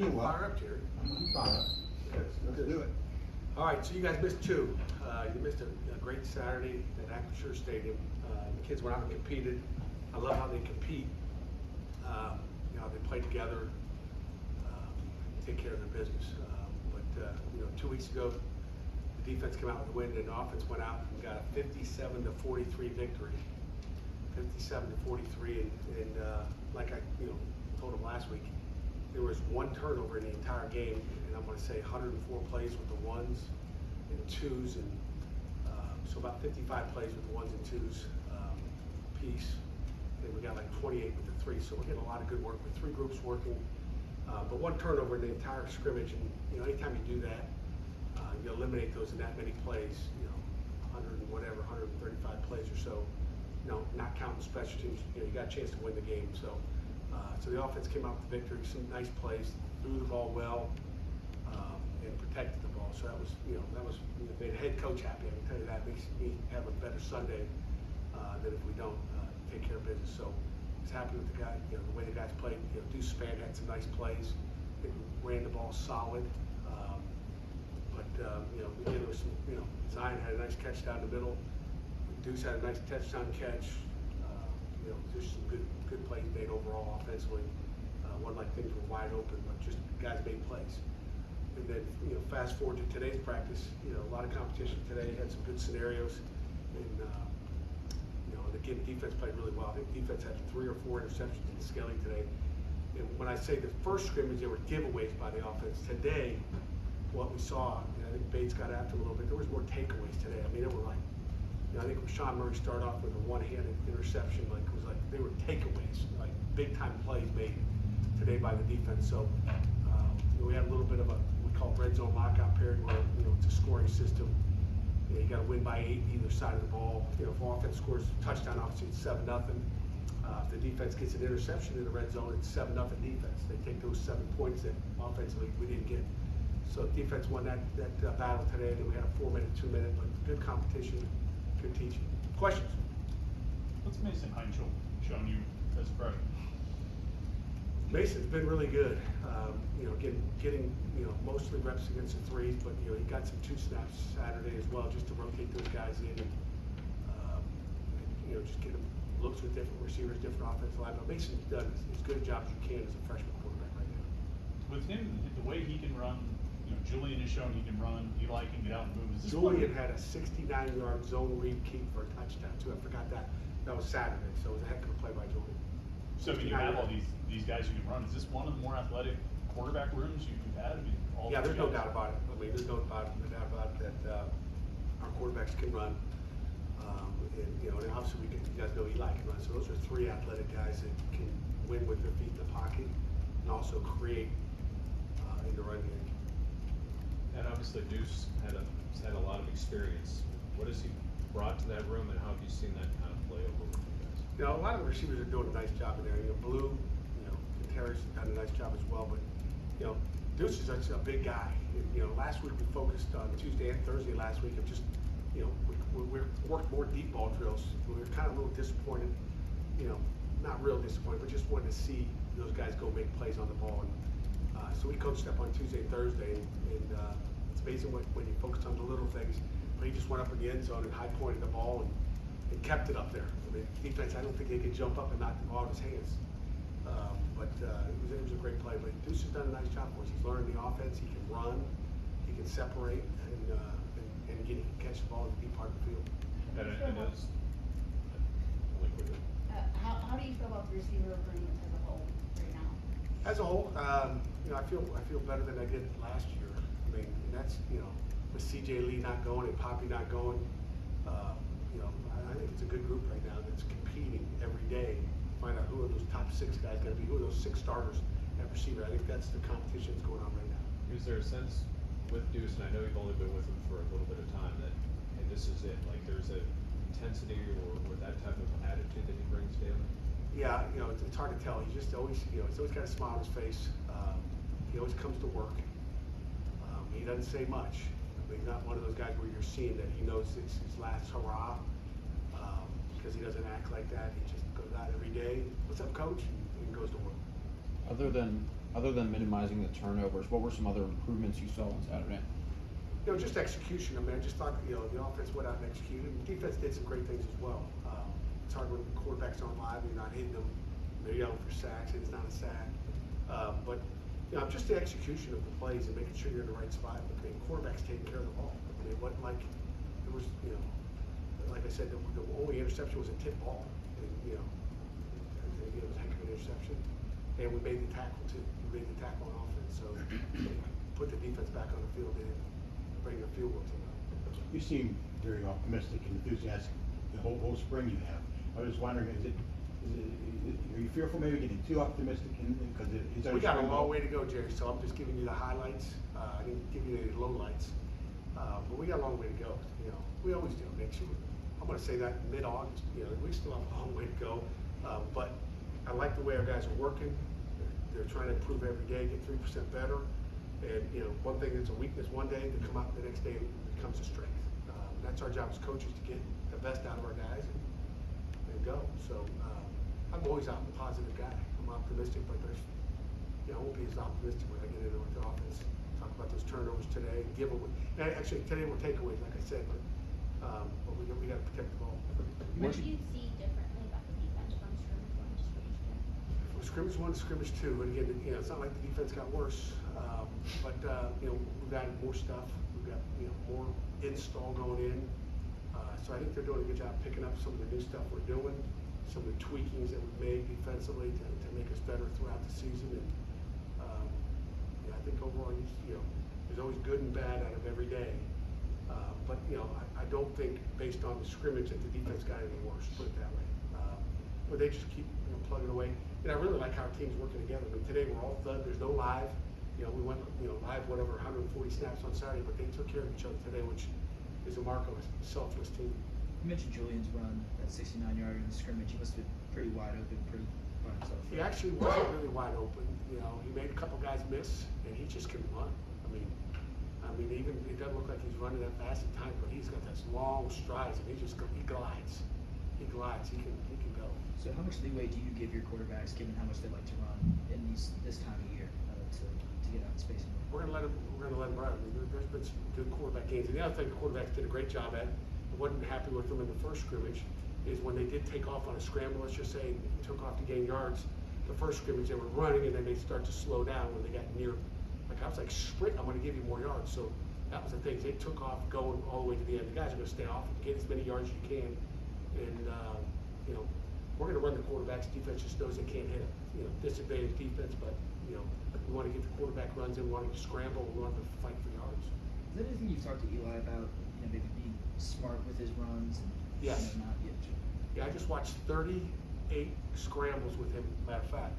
Doing well. Fire up, Jerry. I'm fine. Let's do it. All right, so you guys missed two. You missed a great Saturday at Acrisure Stadium. The kids went out and competed. I love how they compete. They play together, take care of their business. But 2 weeks ago, the defense came out with the win, and the offense went out and got a 57-43 victory. 57-43, and like I told them last week, there was one turnover in the entire game, and I'm going to say 104 plays with the ones and twos, and so about 55 plays with the ones and twos piece, and we got like 28 with the three. So we're getting a lot of good work with three groups working, but one turnover in the entire scrimmage, and anytime you do that, you eliminate those in that many plays, 100 and whatever, 135 plays or so. Not counting special teams, you got a chance to win the game. So the offense came out with the victory, some nice plays, threw the ball well, and protected the ball. So that was made a head coach happy. I can tell you that makes me have a better Sunday than if we don't take care of business. So I was happy with the guy, the way the guys played. Deuce Span had some nice plays. They ran the ball solid. Again, there was some, Zion had a nice catch down the middle. Deuce had a nice touchdown catch. Just some good plays made overall offensively. One like things were wide open, but just guys made plays. And then fast forward to today's practice. A lot of competition today. Had some good scenarios, and again, defense played really well. I think defense had 3 or 4 interceptions in Skelly today. And when I say the first scrimmage, there were giveaways by the offense. Today, what we saw, and I think Bates got after him a little bit. There was more takeaways today. I mean, it were like. I think Sean Murray started off with a one-handed interception, they were takeaways, like big time plays made today by the defense. So we had a little bit of we call red zone lockout period where it's a scoring system. You got to win by 8 either side of the ball. If offense scores a touchdown, obviously it's 7-0. If the defense gets an interception in the red zone, it's 7-0 defense. They take those 7 points that offensively we didn't get. So defense won that battle today. Then we had a 4-minute, 2-minute, but good competition. Good teaching. Questions? What's Mason Heinschel shown you as a freshman? Mason's been really good. Getting mostly reps against the threes, but he got some 2 snaps Saturday as well, just to rotate those guys in and just get him looks with different receivers, different offensive line. But Mason's done as good a job as you can as a freshman quarterback right now. With him, the way he can run. Julian has shown he can run. Eli can get out and move. Julian had a 69-yard zone read keep for a touchdown too. I forgot that. That was Saturday, so it was a heck of a play by Julian. So when you have all these guys who can run, is this one of the more athletic quarterback rooms you've had? There's no doubt about it. There's no doubt about it that our quarterbacks can run. And obviously you guys know Eli can run. So those are 3 athletic guys that can win with their feet in the pocket and also create in the run game. And obviously Deuce has had a lot of experience. What has he brought to that room, and how have you seen that kind of play over with you guys? A lot of the receivers are doing a nice job in there. Blue, and Terry's done a nice job as well. But Deuce is a big guy. Last week we focused on Tuesday and Thursday last week of just we worked more deep ball drills. We were kind of a little disappointed. Not real disappointed, but just wanted to see those guys go make plays on the ball. So we coached up on Tuesday and Thursday, and it's amazing when you focus on the little things. But he just went up in the end zone and high pointed the ball and kept it up there. Defense, I don't think they could jump up and knock the ball out of his hands. But it was a great play. But Deuce has done a nice job for us. He's learned the offense. He can run. He can separate, and again, he can catch the ball in the deep part of the field. How do you feel about the receiver room as a whole right now? As a whole, I feel better than I did last year. And that's with CJ Lee not going and Poppy not going. I think it's a good group right now that's competing every day. Find out who are those top 6 guys going to be. Who are those 6 starters at receiver? I think that's the competition that's going on right now. Is there a sense with Deuce, and I know you've only been with him for a little bit of time, that hey, this is it? Like there's a intensity or that type of attitude that he brings daily? Yeah, it's hard to tell. He's just always, he's always got a smile on his face. He always comes to work. He doesn't say much. He's not one of those guys where you're seeing that he knows it's his last hurrah, because he doesn't act like that. He just goes out every day. What's up, coach? And goes to work. Other than other than minimizing the turnovers, what were some other improvements you saw on Saturday? You know, just execution. I mean, I just thought, you know, the offense went out and executed. The defense did some great things as well. It's hard when the quarterbacks aren't live, you're not hitting them. They're yelling for sacks, it's not a sack. But, you know, just the execution of the plays and making sure you're in the right spot. I mean, quarterbacks taking care of the ball. I mean, it wasn't like, there was, you know, like I said, the only interception was a tip ball. And, you know, it was a heck of an interception. And we made the tackle too. We made the tackle on offense. So, put the defense back on the field and bring the field goal to them. You seem very optimistic and enthusiastic the whole spring you have. I was wondering, are you fearful maybe getting too optimistic because it's We got a long way to go, Jerry, so I'm just giving you the highlights. I didn't give you any lowlights. But we got a long way to go, you know. We always do. Next year, I'm gonna say that mid-August, you know, we still have a long way to go. But I like the way our guys are working. They're trying to improve every day, get 3% better. And, you know, one thing that's a weakness one day, to come out the next day, it becomes a strength. That's our job as coaches, to get the best out of our guys and go. So, I'm always a positive guy. I'm optimistic, but there's, you know, I won't be as optimistic when I get into the offense. Talk about those turnovers today, give away. Actually, today were takeaways, like I said, but we got to protect the ball. What do you see differently about the defense from scrimmage one to scrimmage two? From scrimmage one to scrimmage two, and again, you know, it's not like the defense got worse, but you know, we've added more stuff. We've got, you know, more install going in. So I think they're doing a good job picking up some of the new stuff we're doing, some of the tweakings that we've made defensively to make us better throughout the season. And yeah, I think overall, you know, there's always good and bad out of every day. But you know, I don't think based on the scrimmage that the defense got any worse. Put it that way. But they just keep, you know, plugging away. And I really like how our team's working together. I mean, today we're all done. There's no live. You know, we went, you know, live whatever 140 snaps on Saturday, but they took care of each other today, which is a mark of a selfless team. You mentioned Julian's run, that 69-yarder in the scrimmage. He must have been pretty wide open, pretty by himself. He actually wasn't really wide open. You know, he made a couple guys miss, and he just can run. I mean, even it doesn't look like he's running that fast at times, but he's got those long strides, and he glides. He glides. He can go. So how much leeway do you give your quarterbacks, given how much they like to run in this time of year, to get out in space? We're gonna let him run. I mean, there's been some good quarterback games, and the other thing the quarterbacks did a great job at. I wasn't happy with them in the first scrimmage. Is when they did take off on a scramble. Let's just say took off to gain yards. The first scrimmage they were running, and then they start to slow down when they got near. Like I was like, sprint, I'm going to give you more yards. So that was the thing. They took off going all the way to the end. The guys are going to stay off and get as many yards as you can. And, you know, we're going to run the quarterbacks. Defense just knows they can't hit them. You know, disadvantage defense, but, you know, we want to get the quarterback runs in. We want to scramble. We want to fight for yards. Is that anything you've talked to Eli about, you know, maybe being smart with his runs? And, Yes. You know, not yet. Yeah, I just watched 38 scrambles with him. Matter of fact,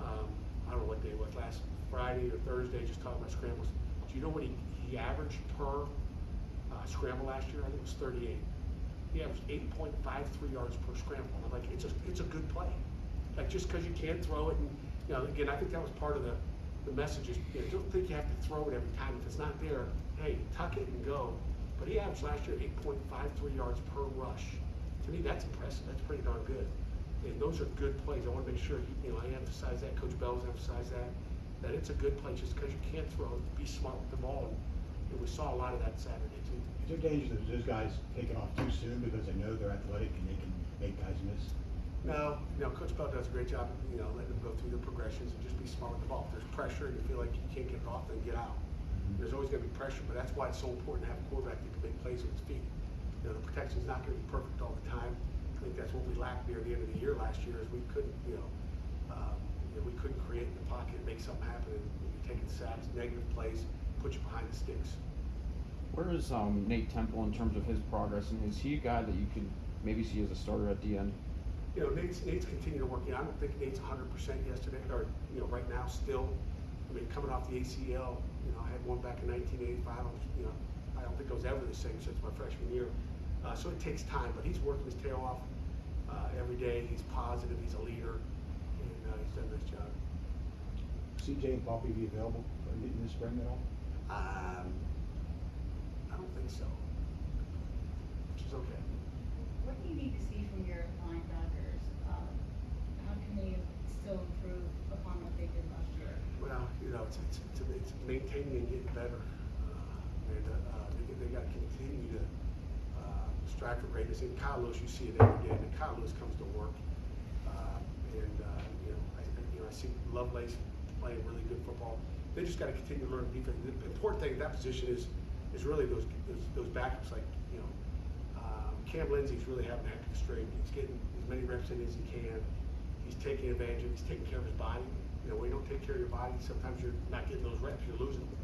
I don't know what day it was, last Friday or Thursday, just talking about scrambles. Do you know what he averaged per scramble last year? I think it was 38. He averaged 8.53 yards per scramble. I'm like, it's a good play. Like, just because you can't throw it, and you know, again, I think that was part of the message is, you know, don't think you have to throw it every time. If it's not there, hey, tuck it and go. But he averaged last year 8.53 yards per rush. To me, that's impressive. That's pretty darn good. And those are good plays. I want to make sure, you know, I emphasize that. Coach Bell's emphasized that it's a good play just because you can't throw it. Be smart with the ball. And we saw a lot of that Saturday, too. Is there danger that those guys taking off too soon because they know they're athletic and they can make guys miss? No, you know, Coach Bell does a great job, you know, letting them go through their progressions and just be smart with the ball. If there's pressure and you feel like you can't get it off, then get out. There's always going to be pressure, but that's why it's so important to have a quarterback that can make plays with his feet. You know, the protection's not going to be perfect all the time. I think that's what we lacked near the end of the year last year, is we couldn't, we couldn't create in the pocket, make something happen, and you're taking sacks, negative plays, put you behind the sticks. Where is Nate Temple in terms of his progress, and is he a guy that you could maybe see as a starter at the end? You know, Nate's continuing to work. You know, I don't think Nate's 100% yesterday, or, you know, right now still. I mean, coming off the ACL, you know, I had one back in 1985. I don't think I was ever the same since my freshman year. So it takes time, but he's working his tail off every day. He's positive. He's a leader, and he's done a nice job. CJ and Poppy be available in the spring at all? I don't think so, which is okay. What do you need to see from your linebackers? How can they still improve upon what they did last year? it's maintaining and getting better. They gotta continue to, strive for greatness. And Kyle Lewis, you see it every day, and Kyle Lewis comes to work. I see Lovelace playing really good football. They just gotta continue to learn defense. The important thing at that position is really those backups, like, Cam Lindsey's really having a heck of a streak. He's getting as many reps in as he can. He's taking advantage of, he's taking care of his body. When you don't take care of your body, sometimes you're not getting those reps, you're losing them,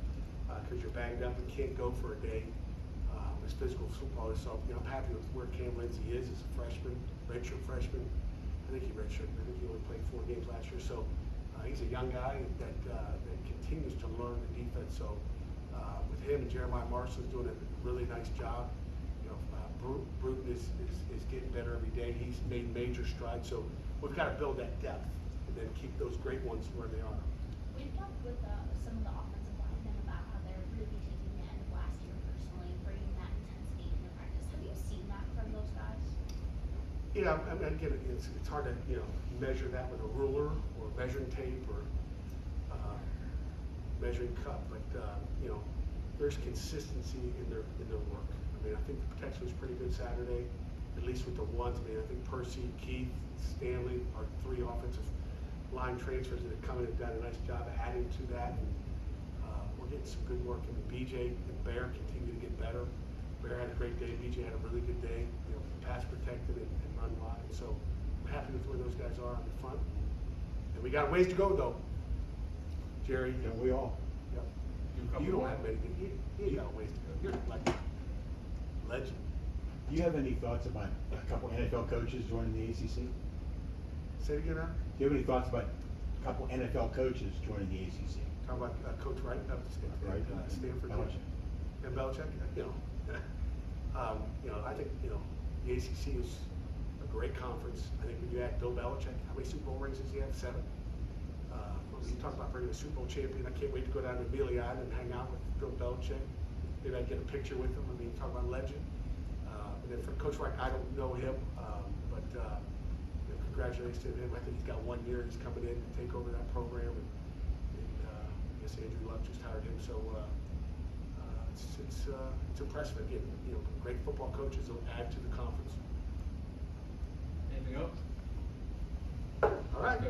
because you're banged up and can't go for a day. As physical as football is, so, I'm happy with where Cam Lindsey is as a freshman, redshirt freshman. I think he redshirted, I think he only played 4 games last year, so, he's a young guy that continues to learn the defense, so, with him and Jeremiah Marston's doing a really nice job. Bruton is getting better every day. He's made major strides, so we've got to build that depth and then keep those great ones where they are. We've talked with some of the offensive linemen about how they're really taking the end of last year personally, bringing that intensity into practice. Have you seen that from those guys? Yeah, I mean, again, it's hard to measure that with a ruler or measuring tape or measuring cup, but there's consistency in their work. I mean, I think the protection was pretty good Saturday, at least with the ones. I mean, I think Percy, Keith, Stanley are 3 offensive line transfers that have come in and done a nice job of adding to that. And we're getting some good work. I mean, BJ and Bear continue to get better. Bear had a great day. BJ had a really good day. Pass protected and run wide. So I'm happy with where those guys are on the front. And we got ways to go, though. Jerry, Don't we all? yep. You don't have many. You got a ways to go. You're like legend. Do you have any thoughts about a couple NFL coaches joining the ACC? Say it again, now. Do you have any thoughts about a couple NFL coaches joining the ACC? Talk about Coach Wright at Right. Stanford. Belichick. And Belichick, I think, the ACC is a great conference. I think when you add Bill Belichick, how many Super Bowl rings does he have? 7. You talk about bringing a Super Bowl champion. I can't wait to go down to Amelia Island and hang out with Bill Belichick. Maybe I get a picture with him. I mean, talk about legend. And then for Coach Wright, I don't know him, but congratulations to him. I think he's got 1 year. He's coming in to take over that program. And I guess Andrew Luck just hired him. So it's impressive. Again, great football coaches will add to the conference. Anything else? All right.